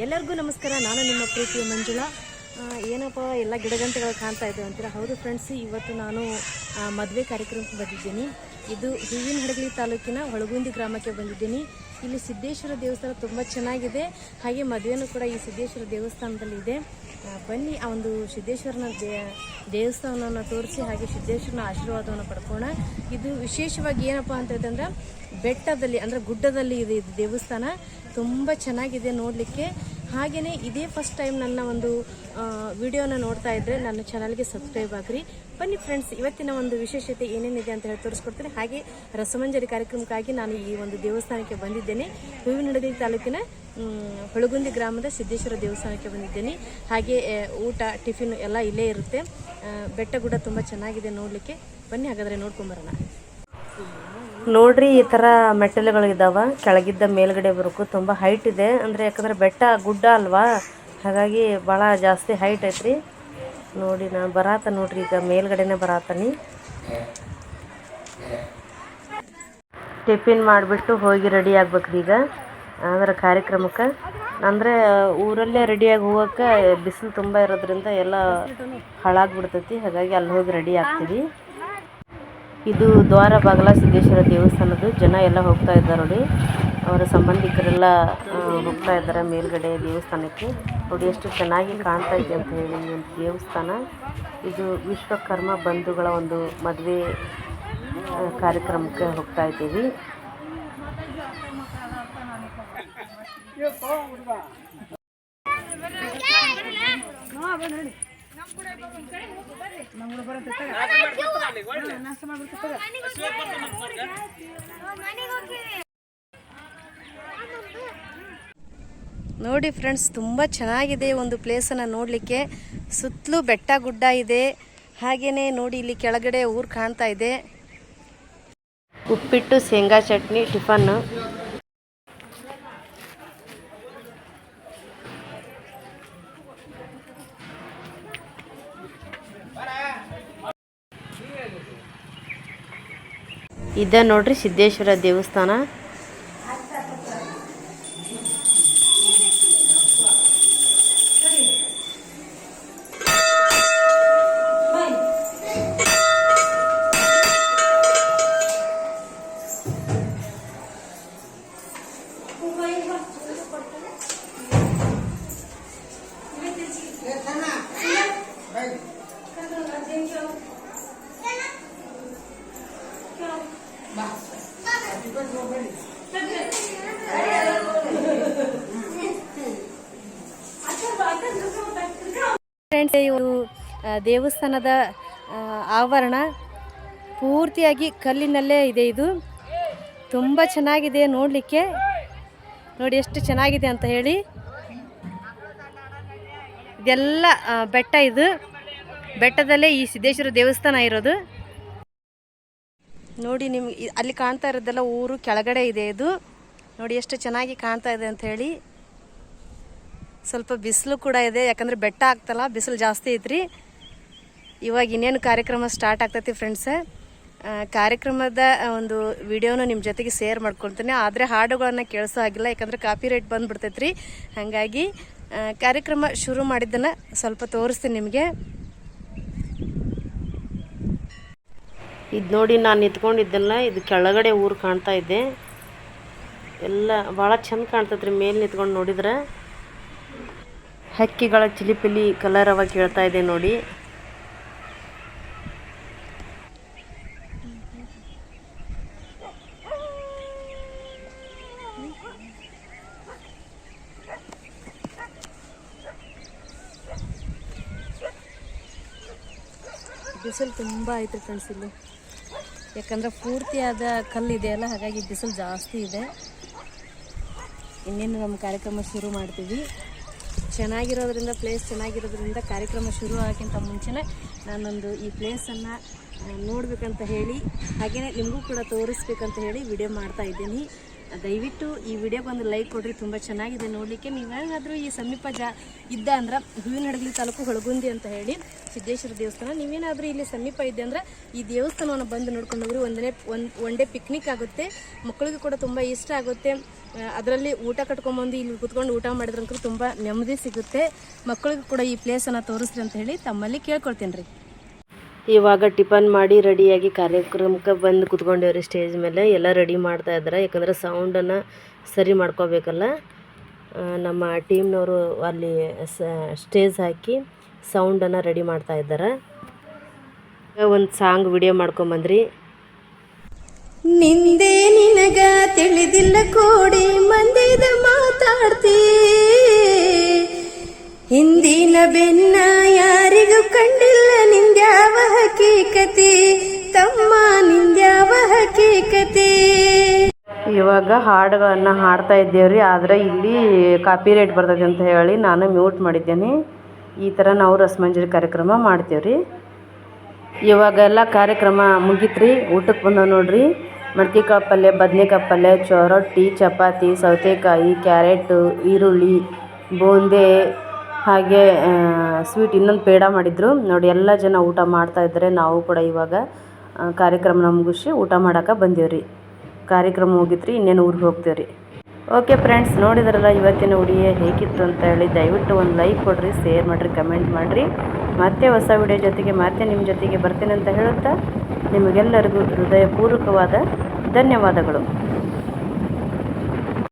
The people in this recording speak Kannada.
ಎಲ್ಲರಿಗೂ ನಮಸ್ಕಾರ. ನಾನು ನಿಮ್ಮ ಪ್ರೀತಿಯ ಮಂಜುಳಾ. ಏನಪ್ಪ ಎಲ್ಲ ಗಿಡಗಂಟೆಗಳು ಕಾಣ್ತಾ ಇದ್ದೇವೆ ಅಂತೀರಾ? ಹೌದು ಫ್ರೆಂಡ್ಸ್, ಇವತ್ತು ನಾನು ಮದುವೆ ಕಾರ್ಯಕ್ರಮಕ್ಕೆ ಬಂದಿದ್ದೀನಿ. ಇದು ಹೂವಿನಹಡಗಲಿ ತಾಲೂಕಿನ ಹೊಳಗುಂದಿ ಗ್ರಾಮಕ್ಕೆ ಬಂದಿದ್ದೀನಿ. ಇಲ್ಲಿ ಸಿದ್ದೇಶ್ವರ ದೇವಸ್ಥಾನ ತುಂಬ ಚೆನ್ನಾಗಿದೆ. ಹಾಗೆ ಮದುವೆನೂ ಕೂಡ ಈ ಸಿದ್ದೇಶ್ವರ ದೇವಸ್ಥಾನದಲ್ಲಿ ಇದೆ. ಬನ್ನಿ ಆ ಒಂದು ಸಿದ್ದೇಶ್ವರನ ದೇವಸ್ಥಾನವನ್ನು ತೋರಿಸಿ ಹಾಗೆ ಸಿದ್ದೇಶ್ವರನ ಆಶೀರ್ವಾದವನ್ನು ಪಡ್ಕೋಣ. ಇದು ವಿಶೇಷವಾಗಿ ಏನಪ್ಪ ಅಂತ ಹೇಳಿದ್ರೆ ಬೆಟ್ಟದಲ್ಲಿ ಅಂದರೆ ಗುಡ್ಡದಲ್ಲಿ ಇದೆ ಇದು ದೇವಸ್ಥಾನ. ತುಂಬ ಚೆನ್ನಾಗಿದೆ ನೋಡಲಿಕ್ಕೆ. ಹಾಗೆಯೇ ಇದೇ ಫಸ್ಟ್ ಟೈಮ್ ನನ್ನ ಒಂದು ವಿಡಿಯೋನ ನೋಡ್ತಾ ಇದ್ದರೆ ನನ್ನ ಚಾನಲ್ಗೆ ಸಬ್ಸ್ಕ್ರೈಬ್ ಆಗಿರಿ. ಬನ್ನಿ ಫ್ರೆಂಡ್ಸ್, ಇವತ್ತಿನ ಒಂದು ವಿಶೇಷತೆ ಏನೇನಿದೆ ಅಂತ ಹೇಳಿ ತೋರಿಸ್ಕೊಡ್ತೀನಿ. ಹಾಗೆ ರಸಮಂಜರಿ ಕಾರ್ಯಕ್ರಮಕ್ಕಾಗಿ ನಾನು ಈ ಒಂದು ದೇವಸ್ಥಾನಕ್ಕೆ ಬಂದಿದ್ದೇನೆ. ಹೂವಿನಹಡಗಲಿ ತಾಲೂಕಿನ ಹೊಳಗುಂದಿ ಗ್ರಾಮದ ಸಿದ್ದೇಶ್ವರ ದೇವಸ್ಥಾನಕ್ಕೆ ಬಂದಿದ್ದೇನೆ. ಹಾಗೆ ಊಟ ಟಿಫಿನ್ ಎಲ್ಲ ಇಲ್ಲೇ ಇರುತ್ತೆ. ಬೆಟ್ಟ ಗುಡ್ಡ ತುಂಬ ಚೆನ್ನಾಗಿದೆ ನೋಡಲಿಕ್ಕೆ. ಬನ್ನಿ ಹಾಗಾದರೆ ನೋಡ್ಕೊಂಬರೋಣ. ನೋಡ್ರಿ, ಈ ಥರ ಮೆಟ್ಟಲುಗಳಿದ್ದಾವೆ. ಕೆಳಗಿದ್ದ ಮೇಲ್ಗಡೆ ಬರೋಕು ತುಂಬ ಹೈಟ್ ಇದೆ. ಅಂದರೆ ಯಾಕಂದರೆ ಬೆಟ್ಟ ಗುಡ್ಡ ಅಲ್ವಾ, ಹಾಗಾಗಿ ಭಾಳ ಜಾಸ್ತಿ ಹೈಟ್ ಐತ್ರಿ. ನೋಡಿ ನಾನು ನೋಡ್ರಿ, ಈಗ ಮೇಲ್ಗಡೆನೇ ಬರಾತನಿ. ಟಿಫಿನ್ ಮಾಡಿಬಿಟ್ಟು ಹೋಗಿ ರೆಡಿ ಆಗ್ಬೇಕ್ರಿ ಈಗ ಅದರ ಕಾರ್ಯಕ್ರಮಕ್ಕೆ. ಅಂದರೆ ಊರಲ್ಲೇ ರೆಡಿಯಾಗಿ ಹೋಗೋಕ್ಕೆ ಬಿಸಿಲು ತುಂಬ ಇರೋದ್ರಿಂದ ಎಲ್ಲ ಹಾಳಾಗ್ಬಿಡ್ತೈತಿ. ಹಾಗಾಗಿ ಅಲ್ಲಿ ಹೋಗಿ ರೆಡಿ ಆಗ್ತೀವಿ. ಇದು ದ್ವಾರ ಬಾಗಲ ಸಿದ್ದೇಶ್ವರ ದೇವಸ್ಥಾನದ್ದು. ಜನ ಎಲ್ಲ ಹೋಗ್ತಾ ಇದ್ದಾರೆ ನೋಡಿ, ಅವರ ಸಂಬಂಧಿಕರೆಲ್ಲ ಹೋಗ್ತಾ ಇದ್ದಾರೆ ಮೇಲ್ಗಡೆ ದೇವಸ್ಥಾನಕ್ಕೆ. ನೋಡಿ ಎಷ್ಟು ಚೆನ್ನಾಗಿ ಕಾಣ್ತಾ ಇದೆ ಅಂತ ಹೇಳಿ ಈ ಒಂದು ದೇವಸ್ಥಾನ. ಇದು ವಿಶ್ವಕರ್ಮ ಬಂಧುಗಳ ಒಂದು ಮದುವೆ ಕಾರ್ಯಕ್ರಮಕ್ಕೆ ಹೋಗ್ತಾ ಇದ್ದೀವಿ. ನೋಡಿ ಫ್ರೆಂಡ್ಸ್, ತುಂಬ ಚೆನ್ನಾಗಿದೆ ಒಂದು ಪ್ಲೇಸನ್ನು ನೋಡಲಿಕ್ಕೆ. ಸುತ್ತಲೂ ಬೆಟ್ಟ ಗುಡ್ಡ ಇದೆ. ಹಾಗೆಯೇ ನೋಡಿ ಇಲ್ಲಿ ಕೆಳಗಡೆ ಊರು ಕಾಣ್ತಾ ಇದೆ. ಉಪ್ಪಿಟ್ಟು, ಶೇಂಗಾ ಚಟ್ನಿ, ಟಿಫನ್. ಇದ ನೋಡ್ರಿ ಸಿದ್ದೇಶ್ವರ ದೇವಸ್ಥಾನ. ಫ್ರೆಂಡ್ಸ್, ಇವರು ದೇವಸ್ಥಾನದ ಆವರಣ ಪೂರ್ತಿಯಾಗಿ ಕಲ್ಲಿನಲ್ಲೇ ಇದೆ. ಇದು ತುಂಬ ಚೆನ್ನಾಗಿದೆ ನೋಡಲಿಕ್ಕೆ. ನೋಡಿ ಎಷ್ಟು ಚೆನ್ನಾಗಿದೆ ಅಂತ ಹೇಳಿ. ಇದೆಲ್ಲ ಬೆಟ್ಟ. ಇದು ಬೆಟ್ಟದಲ್ಲೇ ಈ ಸಿದ್ದೇಶ್ವರ ದೇವಸ್ಥಾನ ಇರೋದು. ನೋಡಿ, ನಿಮ್ಗೆ ಅಲ್ಲಿ ಕಾಣ್ತಾ ಇರೋದೆಲ್ಲ ಊರು ಕೆಳಗಡೆ ಇದೆ. ಇದು ನೋಡಿ ಎಷ್ಟು ಚೆನ್ನಾಗಿ ಕಾಣ್ತಾ ಇದೆ ಅಂತ ಹೇಳಿ. ಸ್ವಲ್ಪ ಬಿಸಿಲು ಕೂಡ ಇದೆ, ಯಾಕಂದರೆ ಬೆಟ್ಟ ಆಗ್ತಲ್ಲ, ಬಿಸಿಲು ಜಾಸ್ತಿ ಐತ್ರಿ. ಇವಾಗ ಇನ್ನೇನು ಕಾರ್ಯಕ್ರಮ ಸ್ಟಾರ್ಟ್ ಆಗ್ತೈತಿ ಫ್ರೆಂಡ್ಸ್. ಕಾರ್ಯಕ್ರಮದ ಒಂದು ವಿಡಿಯೋನ ನಿಮ್ಮ ಜೊತೆಗೆ ಶೇರ್ ಮಾಡ್ಕೊಳ್ತೀನಿ. ಆದರೆ ಹಾಡುಗಳನ್ನು ಕೇಳಿಸೋ ಆಗಿಲ್ಲ, ಯಾಕಂದರೆ ಕಾಪಿ ರೈಟ್ ಬಂದುಬಿಡ್ತೈತ್ರಿ. ಹಾಗಾಗಿ ಕಾರ್ಯಕ್ರಮ ಶುರು ಮಾಡಿದ್ದನ್ನು ಸ್ವಲ್ಪ ತೋರಿಸ್ತೀನಿ ನಿಮಗೆ. ಇದು ನೋಡಿ, ನಾನು ನಿಂತ್ಕೊಂಡಿದ್ದೆಲ್ಲ ಇದು ಕೆಳಗಡೆ ಊರು ಕಾಣ್ತಾ ಇದೆ. ಎಲ್ಲ ಭಾಳ ಚಂದ ಕಾಣ್ತೈತ್ರಿ ಮೇಲೆ ನಿಂತ್ಕೊಂಡು ನೋಡಿದ್ರೆ. ಹಕ್ಕಿಗಳ ಚಿಲಿಪಿಲಿ ಕಲರವ ಕೇಳ್ತಾ ಇದೆ ನೋಡಿ. ಬಿಸಿಲು ತುಂಬ ಐತೆ ಫ್ರೆಂಡ್ಸ್ ಇಲ್ಲಿ, ಯಾಕಂದರೆ ಪೂರ್ತಿಯಾದ ಕಲ್ಲಿದೆಯಲ್ಲ, ಹಾಗಾಗಿ ಬಿಸಿಲು ಜಾಸ್ತಿ ಇದೆ. ಇನ್ನೇನು ನಮ್ಮ ಕಾರ್ಯಕ್ರಮ ಶುರು ಮಾಡ್ತೀವಿ. ಚೆನ್ನಾಗಿರೋದ್ರಿಂದ, ಪ್ಲೇಸ್ ಚೆನ್ನಾಗಿರೋದ್ರಿಂದ ಕಾರ್ಯಕ್ರಮ ಶುರು ಆಗೋಕ್ಕಿಂತ ಮುಂಚೆನೇ ನಾನೊಂದು ಈ ಪ್ಲೇಸನ್ನು ನೋಡಬೇಕಂತ ಹೇಳಿ, ಹಾಗೆಯೇ ನಿಮಗೂ ಕೂಡ ತೋರಿಸ್ಬೇಕಂತ ಹೇಳಿ ವಿಡಿಯೋ ಮಾಡ್ತಾ ಇದ್ದೀನಿ. ದಯವಿಟ್ಟು ಈ ವಿಡಿಯೋಗೆ ಒಂದು ಲೈಕ್ ಕೊಡ್ರಿ. ತುಂಬ ಚೆನ್ನಾಗಿದೆ ನೋಡಲಿಕ್ಕೆ. ನೀವೇನಾದರೂ ಈ ಸಮೀಪ ಇದ್ದ ಅಂದ್ರೆ ಹೂವಿನ ಹಡಗಲಿ ತಾಲೂಕು ಹೊಳಗುಂದಿ ಅಂತ ಹೇಳಿ ಸಿದ್ದೇಶ್ವರ ದೇವಸ್ಥಾನ, ನೀವೇನಾದರೂ ಇಲ್ಲಿ ಸಮೀಪ ಇದೆ ಅಂದ್ರೆ ಈ ದೇವಸ್ಥಾನವನ್ನು ಬಂದು ನೋಡ್ಕೊಂಡು ಹೋಗ್ರಿ. ಒನ್ ಡೇ ಪಿಕ್ನಿಕ್ ಆಗುತ್ತೆ, ಮಕ್ಕಳಿಗೂ ಕೂಡ ತುಂಬ ಇಷ್ಟ ಆಗುತ್ತೆ. ಅದರಲ್ಲಿ ಊಟ ಕಟ್ಕೊಂಬಂದು ಇಲ್ಲಿ ಕುತ್ಕೊಂಡು ಊಟ ಮಾಡಿದ್ರಂತೂ ತುಂಬ ನೆಮ್ಮದಿ ಸಿಗುತ್ತೆ. ಮಕ್ಕಳಿಗೂ ಕೂಡ ಈ ಪ್ಲೇಸನ್ನು ತೋರಿಸ್ರಿ ಅಂತ ಹೇಳಿ ತಮ್ಮಲ್ಲಿ ಕೇಳ್ಕೊಳ್ತೀನಿ ರೀ. ಇವಾಗ ಟಿಫನ್ ಮಾಡಿ ರೆಡಿಯಾಗಿ ಕಾರ್ಯಕ್ರಮಕ್ಕೆ ಬಂದು ಕುತ್ಕೊಂಡೇವ್ರಿ. ಸ್ಟೇಜ್ ಮೇಲೆ ಎಲ್ಲ ರೆಡಿ ಮಾಡ್ತಾ ಇದ್ದಾರೆ, ಯಾಕಂದರೆ ಸೌಂಡನ್ನು ಸರಿ ಮಾಡ್ಕೋಬೇಕಲ್ಲ. ನಮ್ಮ ಟೀಮ್ನವರು ಅಲ್ಲಿ ಸ್ಟೇಜ್ ಹಾಕಿ ಸೌಂಡನ್ನು ರೆಡಿ ಮಾಡ್ತಾ ಇದ್ದಾರೆ. ಒಂದು ಸಾಂಗ್ ವಿಡಿಯೋ ಮಾಡ್ಕೊಂಬಂದ್ರಿ. ನಿಂದೆ ನಿನಗ ತಿಳಿದಿಲ್ಲ ಕೋಡಿ ಮಂದಿದ ಮಾತಾಡ್ತೀ, ಹಿಂದಿನ ಬೆನ್ನ ಯಾರಿಗೂ ಕಂಡಿಲ್ಲ ನಿಂದ್ಯಾವ ಹಕೀಕತೆ ತಮ್ಮ ನಿಂದ್ಯಾವ ಹಕೀಕತೆ. ಇವಾಗ ಹಾಡುಗಳನ್ನು ಹಾಡ್ತಾ ಇದ್ದೇವ್ರಿ, ಆದರೆ ಇಲ್ಲಿ ಕಾಪಿ ರೈಟ್ ಬರ್ತದೆ ಅಂತ ಹೇಳಿ ನಾನು ಮ್ಯೂಟ್ ಮಾಡಿದ್ದೇನೆ. ಈ ಥರ ನಾವು ರಸಮಂಜರಿ ಕಾರ್ಯಕ್ರಮ ಮಾಡ್ತೇವ್ರಿ. ಇವಾಗೆಲ್ಲ ಕಾರ್ಯಕ್ರಮ ಮುಗೀತ್ರಿ. ಊಟಕ್ಕೆ ಬಂದವು ನೋಡ್ರಿ. ಮಡ್ಕಿಕಾಳು ಪಲ್ಯ, ಬದ್ನೆಕಾಯಿ ಪಲ್ಯ, ರೊಟ್ಟಿ, ಚಪಾತಿ, ಸೌತೆಕಾಯಿ, ಕ್ಯಾರೆಟು, ಈರುಳ್ಳಿ, ಬೂಂದೆ, ಹಾಗೆ ಸ್ವೀಟ್ ಇನ್ನೊಂದು ಪೇಡ ಮಾಡಿದ್ರು ನೋಡಿ. ಎಲ್ಲ ಜನ ಊಟ ಮಾಡ್ತಾ ಇದ್ದಾರೆ. ನಾವು ಕೂಡ ಇವಾಗ ಕಾರ್ಯಕ್ರಮನ ಮುಗಿಸಿ ಊಟ ಮಾಡೋಕೆ ಬಂದೇವ್ರಿ. ಕಾರ್ಯಕ್ರಮ ಮುಗಿತ್ರಿ, ಇನ್ನೇನು ಊರಿಗೆ ಹೋಗ್ತೇವ್ರಿ. ಓಕೆ ಫ್ರೆಂಡ್ಸ್, ನೋಡಿದ್ರಲ್ಲ ಇವತ್ತಿನ ವಿಡಿಯೋ ಹೇಗಿತ್ತು ಅಂತ ಹೇಳಿ. ದಯವಿಟ್ಟು ಒಂದು ಲೈಕ್ ಕೊಡಿರಿ, ಶೇರ್ ಮಾಡಿರಿ, ಕಮೆಂಟ್ ಮಾಡಿರಿ. ಮತ್ತೆ ಹೊಸ ವಿಡಿಯೋ ಜೊತೆಗೆ ಮತ್ತೆ ನಿಮ್ಮ ಜೊತೆಗೆ ಬರ್ತೀನಿ ಅಂತ ಹೇಳುತ್ತಾ ನಿಮಗೆಲ್ಲರಿಗೂ ಹೃದಯಪೂರ್ವಕವಾದ ಧನ್ಯವಾದಗಳು.